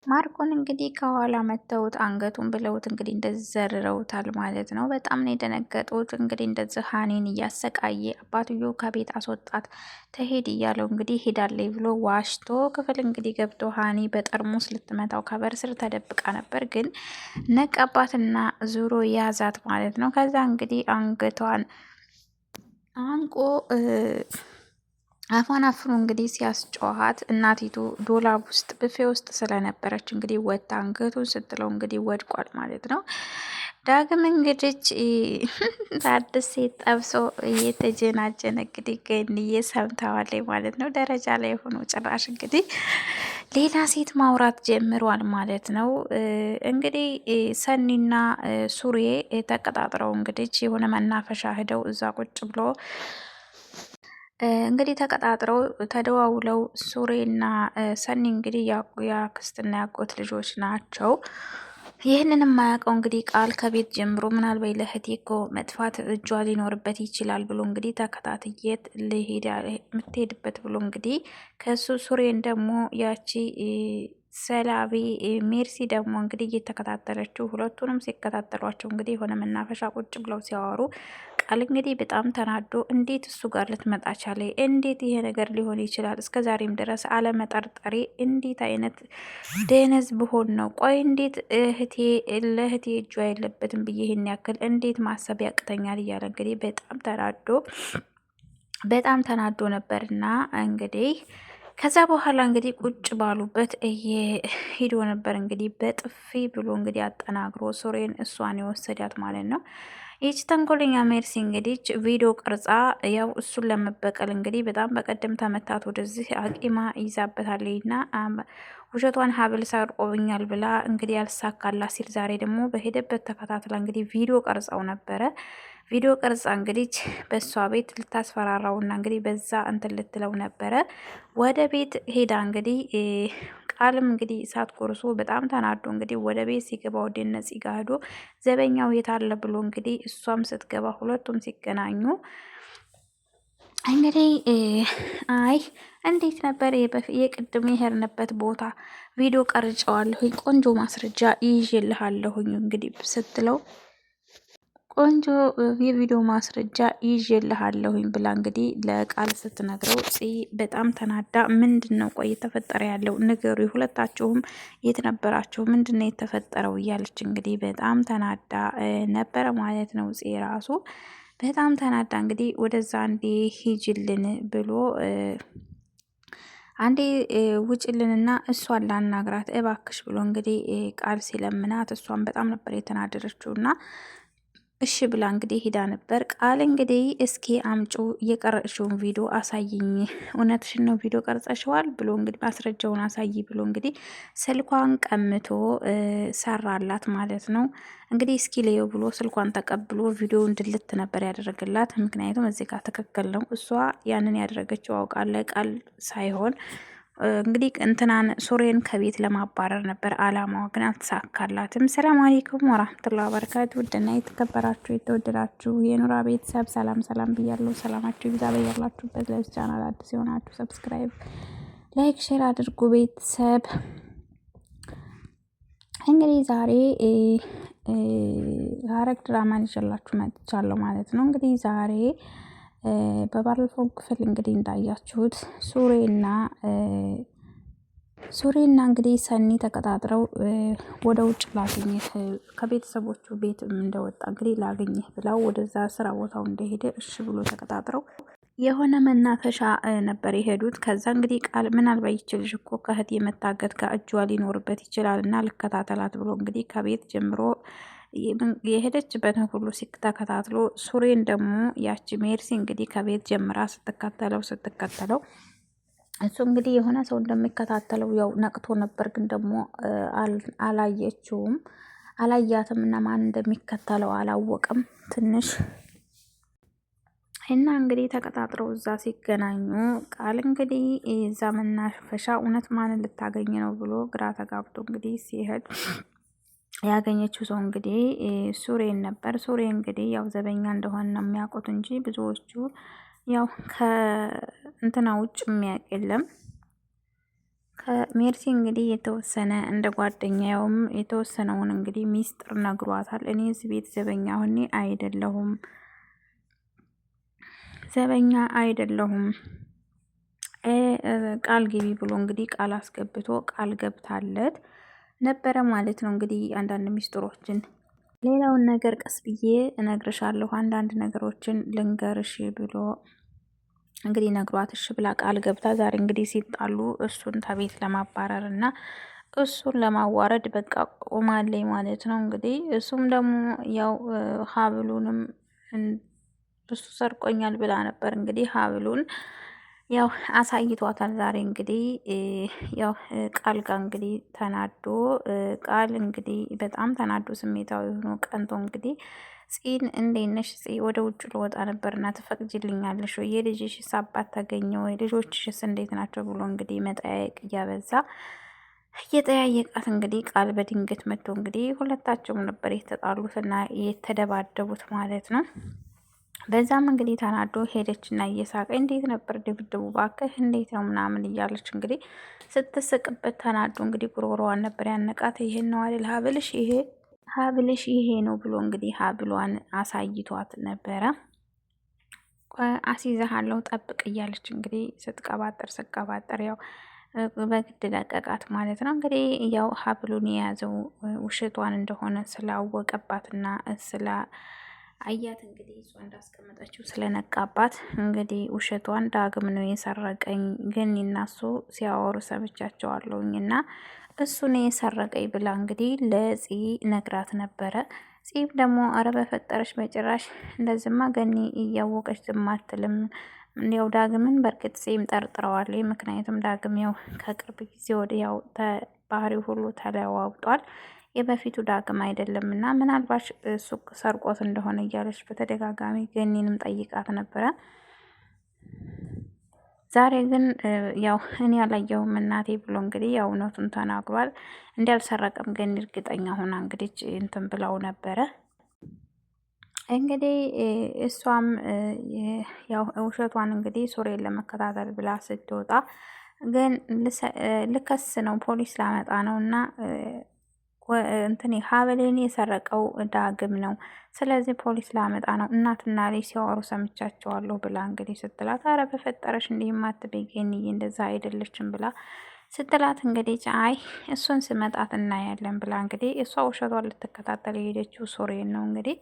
ማርኮን እንግዲህ ከኋላ መተውት አንገቱን ብለውት እንግዲህ እንደዚህ ዘርረውታል ማለት ነው። በጣም ነው የደነገጡት። እንግዲህ እንደዚህ ሀኒን እያሰቃየ አባትዮ ከቤት አስወጣት ተሄድ እያለው እንግዲህ ሄዳለይ ብሎ ዋሽቶ ክፍል እንግዲህ ገብቶ ሀኒ በጠርሙስ ልትመታው ከበር ስር ተደብቃ ነበር፣ ግን ነቀባትና ዙሮ ያዛት ማለት ነው። ከዛ እንግዲህ አንገቷን አንቆ አፏን አፍኖ እንግዲህ ሲያስጮኋት እናቲቱ ዶላብ ውስጥ ብፌ ውስጥ ስለነበረች እንግዲህ ወጣ አንገቱን ስትለው እንግዲህ ወድቋል ማለት ነው። ዳግም እንግዲህ አዲስ ሴት ጠብሶ እየተጀናጀነ እንግዲህ ገንዬ ሰምተዋለች ማለት ነው። ደረጃ ላይ ሆኖ ጭራሽ እንግዲህ ሌላ ሴት ማውራት ጀምሯል ማለት ነው። እንግዲህ ሰኒና ሱሬ ተቀጣጥረው እንግዲህ የሆነ መናፈሻ ሂደው እዛ ቁጭ ብሎ እንግዲህ ተቀጣጥረው ተደዋውለው ሱሬና ሰኒ እንግዲህ የአክስትና ያጎት ልጆች ናቸው። ይህንን የማያውቀው እንግዲህ ቃል ከቤት ጀምሮ ምናልባት ለእህቴ እኮ መጥፋት እጇ ሊኖርበት ይችላል ብሎ እንግዲህ ተከታትየት የምትሄድበት ብሎ እንግዲህ ከሱ ሱሬን ደግሞ ያቺ ሰላቢ ሜርሲ ደግሞ እንግዲህ እየተከታተለችው ሁለቱንም ሲከታተሏቸው እንግዲህ የሆነ መናፈሻ ቁጭ ብለው ሲያወሩ ቃል እንግዲህ በጣም ተናዶ እንዴት እሱ ጋር ልትመጣ ቻለ? እንዴት ይሄ ነገር ሊሆን ይችላል? እስከ ዛሬም ድረስ አለመጠርጠሬ እንዴት አይነት ደነዝ ብሆን ነው? ቆይ እንዴት ለእህቴ እጇ የለበትም ብዬ ይሄን ያክል እንዴት ማሰብ ያቅተኛል? እያለ እንግዲህ በጣም ተናዶ ነበርና እንግዲህ ከዛ በኋላ እንግዲህ ቁጭ ባሉበት ሄዶ ነበር እንግዲህ በጥፊ ብሎ እንግዲህ አጠናግሮ ሱሬን እሷን የወሰዳት ማለት ነው። ይች ተንኮለኛ ሜርሲ እንግዲህ ቪዲዮ ቅርጻ ያው እሱን ለመበቀል እንግዲህ በጣም በቀደም ተመታት ወደዚህ አቂማ ይዛበታለች እና ውሸቷን ሀብል ሰርቆብኛል ብላ እንግዲህ ያልሳካላ ሲል ዛሬ ደግሞ በሄደበት ተከታትላ እንግዲህ ቪዲዮ ቀርጸው ነበረ። ቪዲዮ ቀርጻ እንግዲህ በእሷ ቤት ልታስፈራራውና እንግዲህ በዛ እንትን ልትለው ነበረ። ወደ ቤት ሄዳ እንግዲህ ቃልም እንግዲህ እሳት ጎርሶ በጣም ተናዶ እንግዲህ ወደ ቤት ሲገባ ወደ ነፂ ጋ ሄዶ ዘበኛው የታለ ብሎ እንግዲህ እሷም ስትገባ ሁለቱም ሲገናኙ እንግዲህ አይ እንዴት ነበር የቅድም የሄድንበት ቦታ ቪዲዮ ቀርጨዋለሁኝ ቆንጆ ማስረጃ ይዤልሃለሁኝ እንግዲህ ስትለው ቆንጆ የቪዲዮ ማስረጃ ይዤልሃለሁኝ ብላ እንግዲህ ለቃል ስትነግረው በጣም ተናዳ ምንድን ነው ቆይ የተፈጠረ ያለው ንገሩ፣ ሁለታችሁም የት ነበራችሁ? ምንድን ነው የተፈጠረው? እያለች እንግዲህ በጣም ተናዳ ነበረ ማለት ነው። ራሱ በጣም ተናዳ እንግዲህ ወደዛ አንዴ ሂጅልን ብሎ አንዴ ውጭልንና እሷን ላናግራት እባክሽ ብሎ እንግዲህ ቃል ሲለምናት እሷን በጣም ነበር የተናደደችው እና እሺ ብላ እንግዲህ ሂዳ ነበር። ቃል እንግዲህ እስኪ አምጩ የቀረጽሽውን ቪዲዮ አሳይኝ፣ እውነትሽን ነው ቪዲዮ ቀርጸሽዋል ብሎ እንግዲህ ማስረጃውን አሳይ ብሎ እንግዲህ ስልኳን ቀምቶ ሰራላት ማለት ነው። እንግዲህ እስኪ ለየው ብሎ ስልኳን ተቀብሎ ቪዲዮ እንድልት ነበር ያደረገላት። ምክንያቱም እዚህ ጋር ትክክል ነው፣ እሷ ያንን ያደረገችው አውቃለ ቃል ሳይሆን እንግዲህ እንትናን ሱሬን ከቤት ለማባረር ነበር አላማዋ፣ ግን አልተሳካላትም። ሰላም አለይኩም ወራህመቱላሂ ወበረካቱ። ውድና የተከበራችሁ የተወደዳችሁ የኑራ ቤተሰብ ሰላም ሰላም ብያለሁ። ሰላማችሁ ይብዛ በያላችሁበት። ለዚህ ቻናል አዲስ የሆናችሁ ሰብስክራይብ፣ ላይክ፣ ሼር አድርጉ ቤተሰብ። እንግዲህ ዛሬ ሐረግ ድራማን ይዤላችሁ መጥቻለሁ ማለት ነው። እንግዲህ ዛሬ በባለፈው ክፍል እንግዲህ እንዳያችሁት ሱሬና እንግዲህ ሰኒ ተቀጣጥረው ወደ ውጭ ላገኘህ ከቤተሰቦቹ ቤት እንደወጣ እንግዲህ ላገኘህ ብለው ወደዛ ስራ ቦታው እንደሄደ እሺ ብሎ ተቀጣጥረው የሆነ መናፈሻ ነበር የሄዱት። ከዛ እንግዲህ ቃል ምናልባት ይችልሽ እኮ ከእህት የመታገት ጋር እጇ ሊኖርበት ይችላል እና ልከታተላት ብሎ እንግዲህ ከቤት ጀምሮ የሄደችበትን ሁሉ ሲተከታትሎ ሱሬን ደግሞ ያቺ ሜርሲ እንግዲህ ከቤት ጀምራ ስትከተለው እሱ እንግዲህ የሆነ ሰው እንደሚከታተለው ያው ነቅቶ ነበር፣ ግን ደግሞ አላያትም እና ማን እንደሚከተለው አላወቅም ትንሽ እና እንግዲህ ተቀጣጥረው እዛ ሲገናኙ ቃል እንግዲህ እዛ መናፈሻ እውነት ማንን ልታገኝ ነው ብሎ ግራ ተጋብቶ እንግዲህ ሲሄድ ያገኘችው ሰው እንግዲህ ሱሬን ነበር። ሱሬ እንግዲህ ያው ዘበኛ እንደሆነ ነው የሚያውቁት እንጂ ብዙዎቹ ያው ከእንትና ውጭ የሚያውቅ የለም። ከሜርሲ እንግዲህ የተወሰነ እንደ ጓደኛውም የተወሰነውን እንግዲህ ሚስጥር ነግሯታል። እኔ እዚህ ቤት ዘበኛ አይደለሁም ቃል ግቢ ብሎ እንግዲህ ቃል አስገብቶ ቃል ገብታለት ነበረ ማለት ነው። እንግዲህ አንዳንድ ሚስጥሮችን ሌላውን ነገር ቀስ ብዬ እነግርሻለሁ፣ አንዳንድ ነገሮችን ልንገርሽ ብሎ እንግዲህ ነግሯት እሺ ብላ ቃል ገብታ ዛሬ እንግዲህ ሲጣሉ እሱን ከቤት ለማባረር እና እሱን ለማዋረድ በቃ ቆማለኝ ማለት ነው። እንግዲህ እሱም ደግሞ ያው ሀብሉንም እሱ ሰርቆኛል ብላ ነበር እንግዲህ ሀብሉን ያው አሳይቷታል። ዛሬ እንግዲህ ያው ቃል ጋር እንግዲህ ተናዶ ቃል እንግዲህ በጣም ተናዶ ስሜታዊ ሆኖ ቀንቶ እንግዲህ ፂን እንዴት ነሽ? ፂ ወደ ውጭ ልወጣ ነበርና ትፈቅጂልኛለሽ ወይ? የልጅሽስ አባት ተገኘ ወይ? ልጆችሽስ እንዴት ናቸው? ብሎ እንግዲህ መጠያየቅ እያበዛ እየጠያየቃት እንግዲህ ቃል በድንገት መጥቶ እንግዲህ ሁለታቸውም ነበር የተጣሉትና የተደባደቡት ማለት ነው። በዛም እንግዲህ ተናዶ ሄደችና እየሳቀ እንዴት ነበር ድብድቡ ባክህ እንዴት ነው ምናምን እያለች እንግዲህ ስትስቅበት ተናዶ እንግዲህ ጉሮሮዋን ነበር ያነቃት። ይሄን ነው አይደል ሀብልሽ ይሄ ነው ብሎ እንግዲህ ሀብሏን አሳይቷት ነበረ። አስይዘሃለሁ ጠብቅ እያለች እንግዲህ ስትቀባጠር ያው በግድ ለቀቃት ማለት ነው። እንግዲህ ያው ሀብሉን የያዘው ውሸቷን እንደሆነ ስላወቀባትና ስለ አያት እንግዲህ እሷ እንዳስቀመጠችው ስለነቃባት እንግዲህ ውሸቷን ዳግም ነው የሰረቀኝ፣ ግን እነሱ ሲያወሩ ሰምቻቸዋለሁኝ እና እሱ ነው የሰረቀኝ ብላ እንግዲህ ለፂ ነግራት ነበረ። ፂም ደግሞ አረ በፈጠረች በጭራሽ እንደዚህማ ገኒ እያወቀች ዝም አትልም። ያው ዳግምን በእርግጥ ፂም ጠርጥረዋለች። ምክንያቱም ዳግም ያው ከቅርብ ጊዜ ወዲህ ያው ባህሪው ሁሉ ተለዋውጧል። የበፊቱ ዳግም አይደለም እና ምናልባት ሱቅ ሰርቆት እንደሆነ እያለች በተደጋጋሚ ገኒንም ጠይቃት ነበረ። ዛሬ ግን ያው እኔ ያላየሁም እናቴ ብሎ እንግዲህ ያው እውነቱን ተናግሯል። እንዳልሰረቀም ገኒ እርግጠኛ ሆና እንግዲህ እንትን ብለው ነበረ። እንግዲህ እሷም ያው ውሸቷን እንግዲህ ሱሬን ለመከታተል ብላ ስትወጣ ግን ልከስ ነው ፖሊስ ላመጣ ነው እና እንትን ሀብሌን የሰረቀው ዳግም ነው። ስለዚህ ፖሊስ ላመጣ ነው እናትና ልጅ ሲያወሩ ሰምቻቸዋለሁ ብላ እንግዲህ ስትላት፣ አረ በፈጠረሽ እንዲህ ማትበይ ገኒዬ እንደዛ አይደለችም ብላ ስትላት እንግዲህ አይ እሱን ስመጣት እናያለን ብላ እንግዲህ እሷ ውሸቷን ልትከታተል የሄደችው ሱሬን ነው። እንግዲህ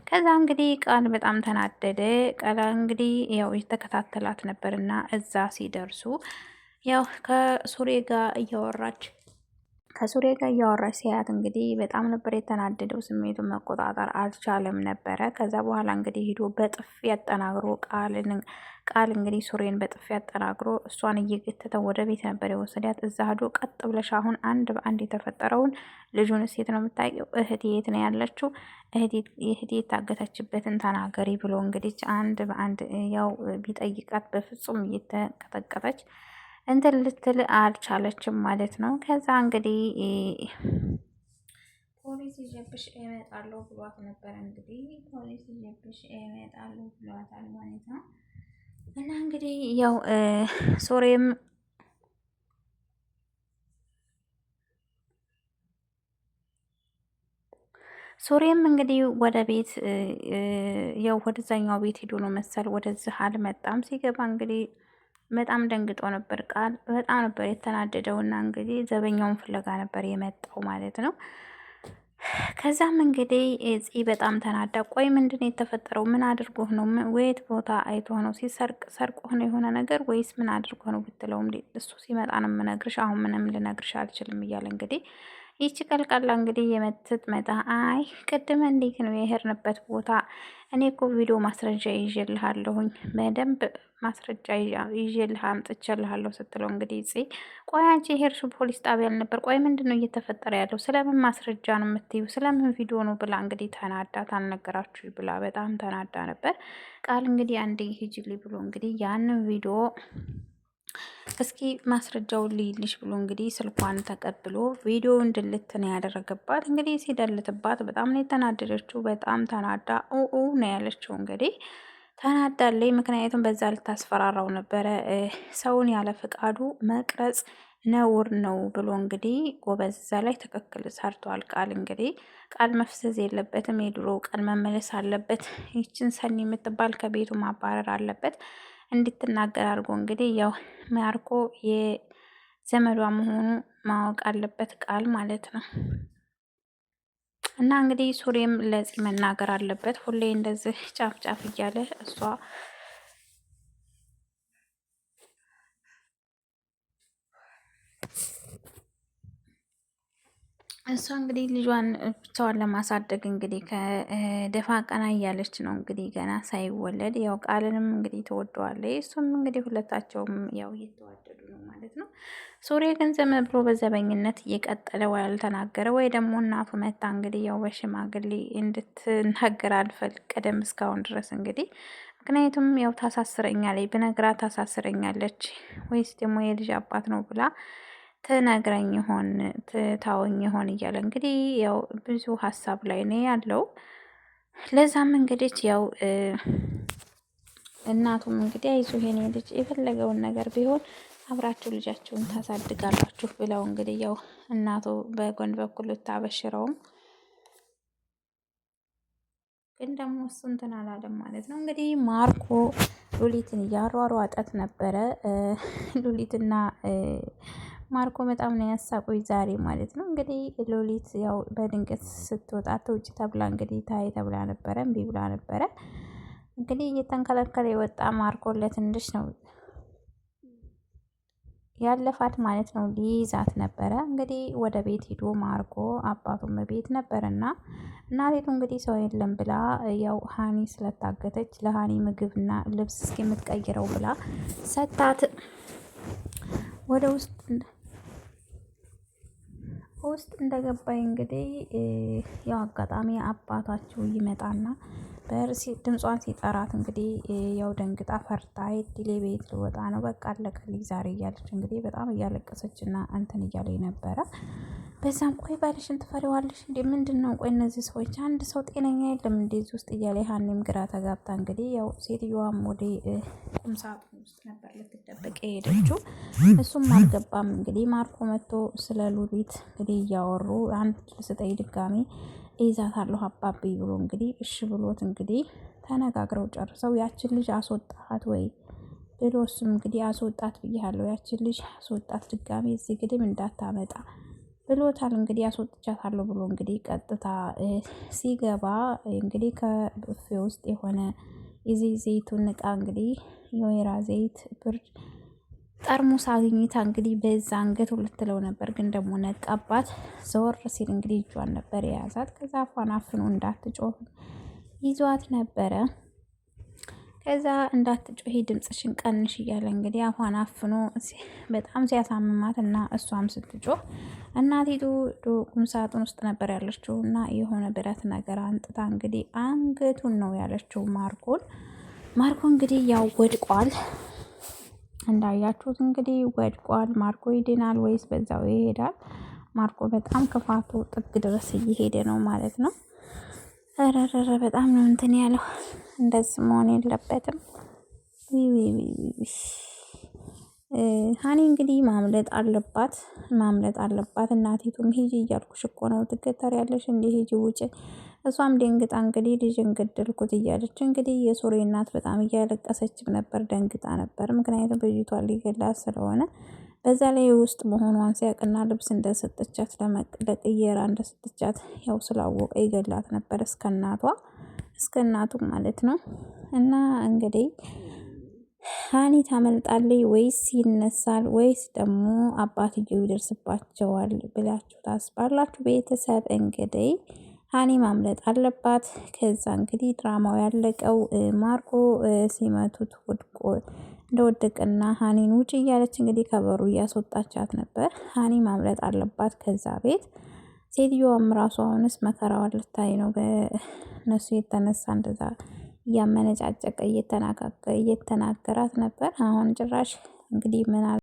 ከዛ እንግዲህ ቃል በጣም ተናደደ። ቃል እንግዲህ ያው የተከታተላት ነበርና እዛ ሲደርሱ ያው ከሱሬ ጋር እያወራች ሲያያት እንግዲህ በጣም ነበር የተናደደው። ስሜቱን መቆጣጠር አልቻለም ነበረ። ከዛ በኋላ እንግዲህ ሂዶ በጥፊ ያጠናግሮ ቃል እንግዲህ ሱሬን በጥፊ ያጠናግሮ እሷን እየገተተው ወደ ቤት ነበር የወሰዳት። እዛ ሂዶ ቀጥ ብለሽ አሁን አንድ በአንድ የተፈጠረውን ልጁን ሴት ነው የምታውቂው? እህቴ የት ነው ያለችው? እህቴ የታገተችበትን ተናገሪ ብሎ እንግዲህ አንድ በአንድ ያው ቢጠይቃት በፍጹም እየተቀጠቀጠች እንትን ልትል አልቻለችም ማለት ነው። ከዛ እንግዲህ ፖሊስ ይዤብሽ እመጣለሁ ብሏት ነበር። እንግዲህ ፖሊስ ይዤብሽ እመጣለሁ ብሏታል ማለት ነው። እና እንግዲህ ያው ሱሬም እንግዲህ ወደ ቤት ያው ወደዛኛው ቤት ሄዶ ነው መሰል ወደዚህ አልመጣም። ሲገባ እንግዲህ በጣም ደንግጦ ነበር። ቃል በጣም ነበር የተናደደው እና እንግዲህ ዘበኛውን ፍለጋ ነበር የመጣው ማለት ነው። ከዛም እንግዲህ ፂ በጣም ተናዳ፣ ቆይ ምንድን ነው የተፈጠረው? ምን አድርጎህ ነው? ወየት ቦታ አይቶ ነው? ሰርቆህ ነው የሆነ ነገር ወይስ ምን አድርጎህ ነው ብትለውም እሱ ሲመጣ ነው የምነግርሽ፣ አሁን ምንም ልነግርሽ አልችልም እያለ እንግዲህ ይቺ ቀልቀላ እንግዲህ የምትመጣ አይ ቅድመ እንዴት ነው የሄድንበት ቦታ? እኔ እኮ ቪዲዮ ማስረጃ ይዤልሃለሁኝ በደንብ ማስረጃ ይዤልህ አምጥቼልሃለሁ ስትለው እንግዲህ ቆይ አንቺ የሄድሽው ፖሊስ ጣቢያ ነበር? ቆይ ምንድን ነው እየተፈጠረ ያለው? ስለምን ማስረጃ ነው የምትይው? ስለምን ቪዲዮ ነው ብላ እንግዲህ ተናዳ አልነገራችሁ ብላ በጣም ተናዳ ነበር። ቃል እንግዲህ አንዴ ሂጂልኝ ብሎ እንግዲህ ያንን ቪዲዮ እስኪ ማስረጃውን ልይልሽ ብሎ እንግዲህ ስልኳን ተቀብሎ ቪዲዮ እንድልት ነው ያደረገባት። እንግዲህ ሲደልትባት በጣም ነው የተናደደችው። በጣም ተናዳ ነው ያለችው። እንግዲህ ተናዳለች። ምክንያቱም በዛ ልታስፈራራው ነበረ። ሰውን ያለ ፍቃዱ መቅረጽ ነውር ነው ብሎ እንግዲህ ጎበዝ እዛ ላይ ትክክል ሰርቷል። ቃል እንግዲህ ቃል መፍሰዝ የለበትም። የድሮ ቃል መመለስ አለበት። ይችን ሰኒ የምትባል ከቤቱ ማባረር አለበት። እንድትናገር አድርጎ እንግዲህ ያው ማርኮ የዘመዷ መሆኑ ማወቅ አለበት ቃል ማለት ነው። እና እንግዲህ ሱሬም ለፂ መናገር አለበት። ሁሌ እንደዚህ ጫፍ ጫፍ እያለ እሷ እንግዲህ ልጇን ብቻዋን ለማሳደግ እንግዲህ ከደፋ ቀና እያለች ነው። እንግዲህ ገና ሳይወለድ ያው ቃልንም እንግዲህ ትወደዋለች። እሱም እንግዲህ ሁለታቸውም ያው እየተዋደዱ ነው ማለት ነው። ሱሬ ግን ዝም ብሎ በዘበኝነት እየቀጠለ ወይ አልተናገረ ወይ ደግሞ እናቱ መታ እንግዲህ ያው በሽማግሌ እንድትናገር አልፈቀደም እስካሁን ድረስ እንግዲህ ምክንያቱም ያው ታሳስረኛለች ብነግራት ታሳስረኛለች ወይስ ደግሞ የልጅ አባት ነው ብላ ትነግረኝ ይሆን ትታወኝ ይሆን እያለ እንግዲህ ያው ብዙ ሀሳብ ላይ ነው ያለው። ለዛም እንግዲህ ያው እናቱም እንግዲህ አይዞህ የኔ ልጅ የፈለገውን ነገር ቢሆን አብራችሁ ልጃችሁን ታሳድጋላችሁ ብለው እንግዲህ ያው እናቱ በጎን በኩል ብታበሽረውም ግን ደግሞ እሱ እንትን አላለም ማለት ነው። እንግዲህ ማርኮ ሉሊትን እያሯሯጣት ነበረ። ሉሊትና ማርኮ በጣም ነው ያሳቁኝ ዛሬ ማለት ነው። እንግዲህ ሉሊት ያው በድንገት ስትወጣ ተውጭ ተብላ እንግዲህ ታይ ተብላ ነበረ፣ እምቢ ብላ ነበረ። እንግዲህ እየተንከለከለ የወጣ ማርኮ ለትንሽ ነው ያለፋት ማለት ነው። ሊይዛት ነበረ እንግዲህ ወደ ቤት ሂዶ ማርኮ አባቱም ቤት ነበርና እናቴቱ እንግዲህ ሰው የለም ብላ ያው ሀኒ ስለታገተች ለሀኒ ምግብና ልብስ እስኪምትቀይረው ብላ ሰታት ወደ ውስጥ እንደገባኝ እንግዲህ ያው አጋጣሚ አባታቸው ይመጣና በርሲ ድምጿን ሲጠራት እንግዲህ ያው ደንግጣ ፈርታ የዲሌ ቤት ልወጣ ነው በቃ አለቀልኝ ዛሬ እያለች እንግዲህ በጣም እያለቀሰች እና እንትን እያለኝ ነበረ። በዛም ቆይ ባልሽን ትፈሪዋለሽ እንዴ? ምንድን ነው ቆይ እነዚህ ሰዎች አንድ ሰው ጤነኛ የለም እንደዚህ ውስጥ እያለ ሀኒም ግራ ተጋብታ እንግዲህ ያው ሴትዮዋም ወደ ቁምሳጥን ውስጥ ነበር ልትደበቅ የሄደችው። እሱም አልገባም እንግዲህ ማርኮ መጥቶ ስለ ሉሊት እንግዲህ እያወሩ አንድ ስጠይ ድጋሚ እይዛታለሁ አባቤ ብሎ እንግዲህ እሺ ብሎት እንግዲህ ተነጋግረው ጨርሰው ያችን ልጅ አስወጣት ወይ ብሎ እሱም እንግዲህ አስወጣት ብያለሁ ያችን ልጅ አስወጣት ድጋሚ እዚህ ግድም እንዳታመጣ ብሎታል። እንግዲህ አስወጥቻታለሁ ብሎ እንግዲህ ቀጥታ ሲገባ እንግዲህ ከብፌ ውስጥ የሆነ ዘይቱን እቃ እንግዲህ የወይራ ዘይት ብርድ ጠርሙስ አግኝታ እንግዲህ በዛ አንገት ልትለው ነበር፣ ግን ደግሞ ነቃባት። ዘወር ሲል እንግዲህ እጇን ነበር የያዛት። ከዛ አፏን አፍኖ እንዳትጮህ ይዟት ነበረ። ከዛ እንዳትጮሂ ድምፅሽን ቀንሽ እያለ እንግዲህ አፏን አፍኖ በጣም ሲያሳምማት እና እሷም ስትጮህ እናቲቱ ቁም ሳጥን ውስጥ ነበር ያለችው እና የሆነ ብረት ነገር አንጥታ እንግዲህ አንገቱን ነው ያለችው ማርኮ እንግዲህ ያው ወድቋል። እንዳያችሁት እንግዲህ ወድቋል። ማርኮ ይድናል ወይስ በዛው ይሄዳል? ማርኮ በጣም ክፋቱ ጥግ ድረስ እየሄደ ነው ማለት ነው። ረረረ በጣም ነው እንትን ያለው። እንደዚህ መሆን የለበትም። ሀኒ እንግዲህ ማምለጥ አለባት። እናቲቱም ሂጂ እያልኩሽ እኮ ነው ትገተሪያለሽ እንደ ሂጂ ውጭ። እሷም ደንግጣ እንግዲህ ልጅን ገደልኩት እያለች እንግዲህ የሱሬ እናት በጣም እያለቀሰችም ነበር፣ ደንግጣ ነበር። ምክንያቱም ልጅቷን ሊገላት ስለሆነ በዛ ላይ ውስጥ መሆኗን ሲያቅና ልብስ እንደሰጠቻት ለቅየራ እንደሰጠቻት ያው ስላወቀ ይገላት ነበር እስከ እናቱ ማለት ነው። እና እንግዲህ ሀኒ ታመልጣለች ወይስ ይነሳል ወይስ ደግሞ አባትየው ይደርስባቸዋል ብላችሁ ታስባላችሁ? ቤተሰብ እንግዲህ ሀኒ ማምለጥ አለባት። ከዛ እንግዲህ ድራማው ያለቀው ማርኮ ሲመቱት እንደወደቀና ሀኒን ውጭ እያለች እንግዲህ ከበሩ እያስወጣቻት ነበር። ሀኒ ማምለጥ አለባት ከዛ ቤት። ሴትዮዋም ራሷ አሁንስ መከራዋን ልታይ ነው። በእነሱ የተነሳ እንደዛ እያመነጫጨቀ እየተናገራት ነበር። አሁን ጭራሽ እንግዲህ ምን